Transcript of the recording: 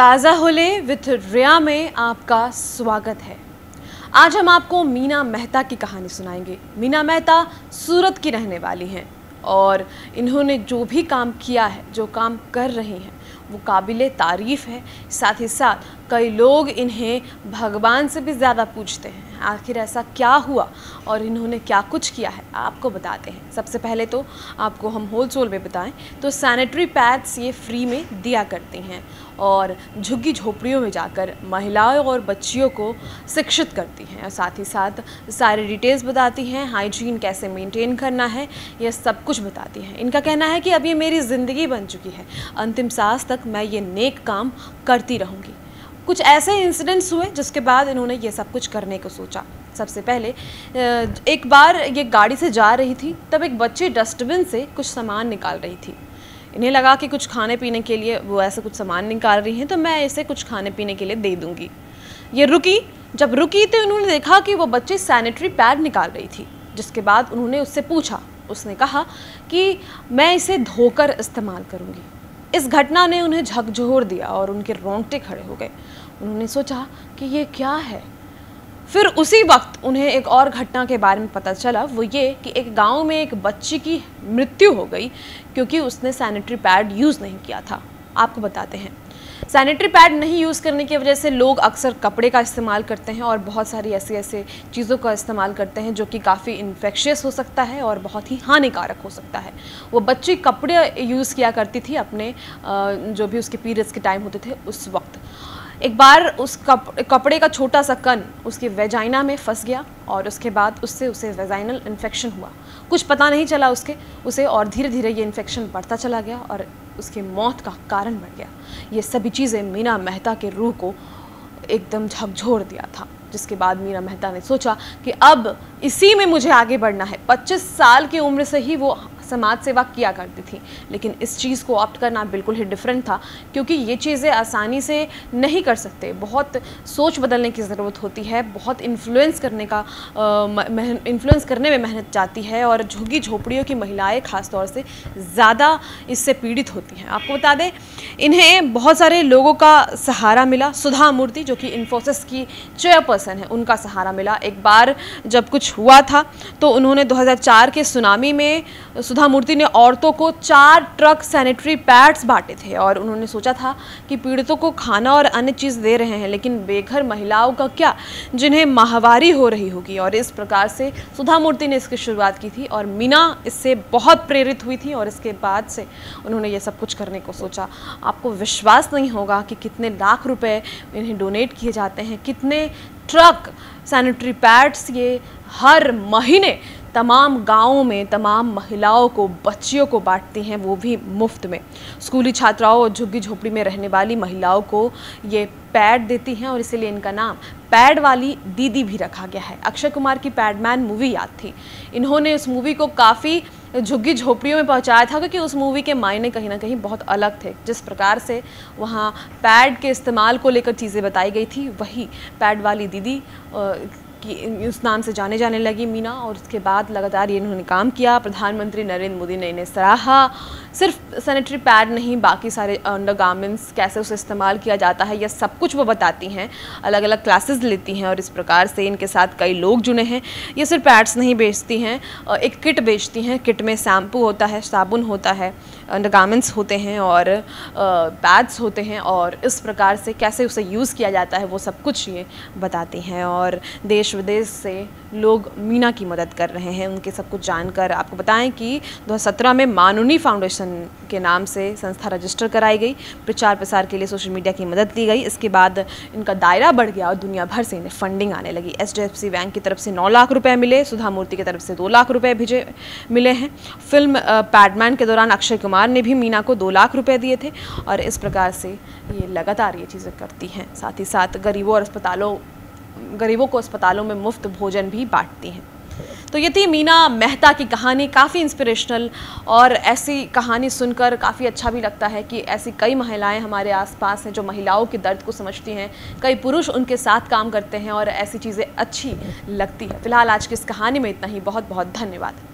ताज़ा होले विथ रिया में आपका स्वागत है। आज हम आपको मीना मेहता की कहानी सुनाएंगे। मीना मेहता सूरत की रहने वाली हैं और इन्होंने जो भी काम किया है, जो काम कर रही हैं, वो काबिले तारीफ़ है। साथ ही साथ कई लोग इन्हें भगवान से भी ज़्यादा पूछते हैं आखिर ऐसा क्या हुआ और इन्होंने क्या कुछ किया है, आपको बताते हैं। सबसे पहले तो आपको हम होलसेल में बताएं तो सैनिटरी पैड्स ये फ्री में दिया करती हैं और झुग्गी झोपड़ियों में जाकर महिलाओं और बच्चियों को शिक्षित करती हैं और साथ ही साथ सारी डिटेल्स बताती हैं, हाइजीन कैसे मेंटेन करना है, ये सब कुछ बताती हैं। इनका कहना है कि अब ये मेरी ज़िंदगी बन चुकी है, अंतिम सांस तक मैं ये नेक काम करती रहूँगी। कुछ ऐसे इंसिडेंट्स हुए जिसके बाद इन्होंने ये सब कुछ करने को सोचा। सबसे पहले एक बार ये गाड़ी से जा रही थी, तब एक बच्ची डस्टबिन से कुछ सामान निकाल रही थी। इन्हें लगा कि कुछ खाने पीने के लिए वो ऐसे कुछ सामान निकाल रही हैं तो मैं इसे कुछ खाने पीने के लिए दे दूँगी। ये रुकी, जब रुकी तो उन्होंने देखा कि वो बच्ची सैनिटरी पैड निकाल रही थी, जिसके बाद उन्होंने उससे पूछा। उसने कहा कि मैं इसे धोकर इस्तेमाल करूँगी। इस घटना ने उन्हें झकझोर दिया और उनके रोंगटे खड़े हो गए। उन्होंने सोचा कि ये क्या है। फिर उसी वक्त उन्हें एक और घटना के बारे में पता चला, वो ये कि एक गांव में एक बच्ची की मृत्यु हो गई क्योंकि उसने सैनिटरी पैड यूज़ नहीं किया था। आपको बताते हैं, सैनिटरी पैड नहीं यूज़ करने की वजह से लोग अक्सर कपड़े का इस्तेमाल करते हैं और बहुत सारी ऐसे चीज़ों का इस्तेमाल करते हैं जो कि काफ़ी इन्फेक्शियस हो सकता है और बहुत ही हानिकारक हो सकता है। वो बच्ची कपड़े यूज़ किया करती थी अपने जो भी उसके पीरियड्स के टाइम होते थे उस वक्त। एक बार उस कपड़े का छोटा सा कण उसके वेजाइना में फंस गया और उसके बाद उसे वेजाइनल इन्फेक्शन हुआ। कुछ पता नहीं चला उसे और धीरे धीरे ये इन्फेक्शन बढ़ता चला गया और उसकी मौत का कारण बन गया। ये सभी चीज़ें मीना मेहता के रूह को एकदम झकझोर दिया था, जिसके बाद मीना मेहता ने सोचा कि अब इसी में मुझे आगे बढ़ना है। 25 साल की उम्र से ही वो समाज सेवा किया करती थी, लेकिन इस चीज़ को ऑप्ट करना बिल्कुल ही डिफरेंट था क्योंकि ये चीज़ें आसानी से नहीं कर सकते। बहुत सोच बदलने की ज़रूरत होती है, बहुत इन्फ्लुएंस करने में मेहनत जाती है और झुग्गी झोपड़ियों की महिलाएं ख़ास तौर से ज़्यादा इससे पीड़ित होती हैं। आपको बता दें, इन्हें बहुत सारे लोगों का सहारा मिला। सुधा मूर्ति जो कि इन्फोसिस की चेयरपर्सन है, उनका सहारा मिला। एक बार जब कुछ हुआ था तो उन्होंने 2004 के सुनामी में सुधा मूर्ति ने औरतों को 4 ट्रक सैनिटरी पैड्स बांटे थे और उन्होंने सोचा था कि पीड़ितों को खाना और अन्य चीज़ दे रहे हैं, लेकिन बेघर महिलाओं का क्या जिन्हें माहवारी हो रही होगी। और इस प्रकार से सुधा मूर्ति ने इसकी शुरुआत की थी और मीना इससे बहुत प्रेरित हुई थी और इसके बाद से उन्होंने ये सब कुछ करने को सोचा। आपको विश्वास नहीं होगा कि कितने लाख रुपए इन्हें डोनेट किए जाते हैं, कितने ट्रक सैनिटरी पैड्स ये हर महीने तमाम गाँवों में तमाम महिलाओं को, बच्चियों को बांटती हैं, वो भी मुफ्त में। स्कूली छात्राओं और झुग्गी झोपड़ी में रहने वाली महिलाओं को ये पैड देती हैं और इसीलिए इनका नाम पैड वाली दीदी भी रखा गया है। अक्षय कुमार की पैडमैन मूवी याद थी, इन्होंने उस मूवी को काफ़ी झुग्गी झोपड़ियों में पहुंचाया था क्योंकि उस मूवी के मायने कहीं ना कहीं बहुत अलग थे। जिस प्रकार से वहाँ पैड के इस्तेमाल को लेकर चीज़ें बताई गई थी, वही पैड वाली दीदी कि उस नाम से जाने लगी मीना। और उसके बाद लगातार ये इन्होंने काम किया। प्रधानमंत्री नरेंद्र मोदी ने इन्हें सराहा। सिर्फ सैनिटरी पैड नहीं, बाकी सारे अंडरगारमेंट्स कैसे उसे इस्तेमाल किया जाता है, यह सब कुछ वो बताती हैं। अलग अलग क्लासेस लेती हैं और इस प्रकार से इनके साथ कई लोग जुड़े हैं। ये सिर्फ पैड्स नहीं बेचती हैं, एक किट बेचती हैं। किट में शैम्पू होता है, साबुन होता है, अंडरगारमेंट्स होते हैं और पैड्स होते हैं और इस प्रकार से कैसे उसे यूज़ किया जाता है वो सब कुछ ये बताती हैं। और देश विदेश से लोग मीना की मदद कर रहे हैं। उनके सब कुछ जानकर आपको बताएं कि 2017 में मानुनी फाउंडेशन के नाम से संस्था रजिस्टर कराई गई। प्रचार प्रसार के लिए सोशल मीडिया की मदद ली गई। इसके बाद इनका दायरा बढ़ गया और दुनिया भर से इन्हें फंडिंग आने लगी। HDFC बैंक की तरफ से 9 लाख रुपए मिले, सुधा मूर्ति की तरफ से 2 लाख रुपए मिले हैं। फिल्म पैडमैन के दौरान अक्षय कुमार ने भी मीना को 2 लाख रुपए दिए थे और इस प्रकार से ये लगातार ये चीज़ें करती हैं। साथ ही साथ गरीबों को अस्पतालों में मुफ्त भोजन भी बांटती हैं। तो ये थी मीना मेहता की कहानी, काफ़ी इंस्पिरेशनल। और ऐसी कहानी सुनकर काफ़ी अच्छा भी लगता है कि ऐसी कई महिलाएं हमारे आसपास हैं जो महिलाओं के दर्द को समझती हैं। कई पुरुष उनके साथ काम करते हैं और ऐसी चीज़ें अच्छी लगती हैं। फिलहाल आज की इस कहानी में इतना ही। बहुत बहुत धन्यवाद।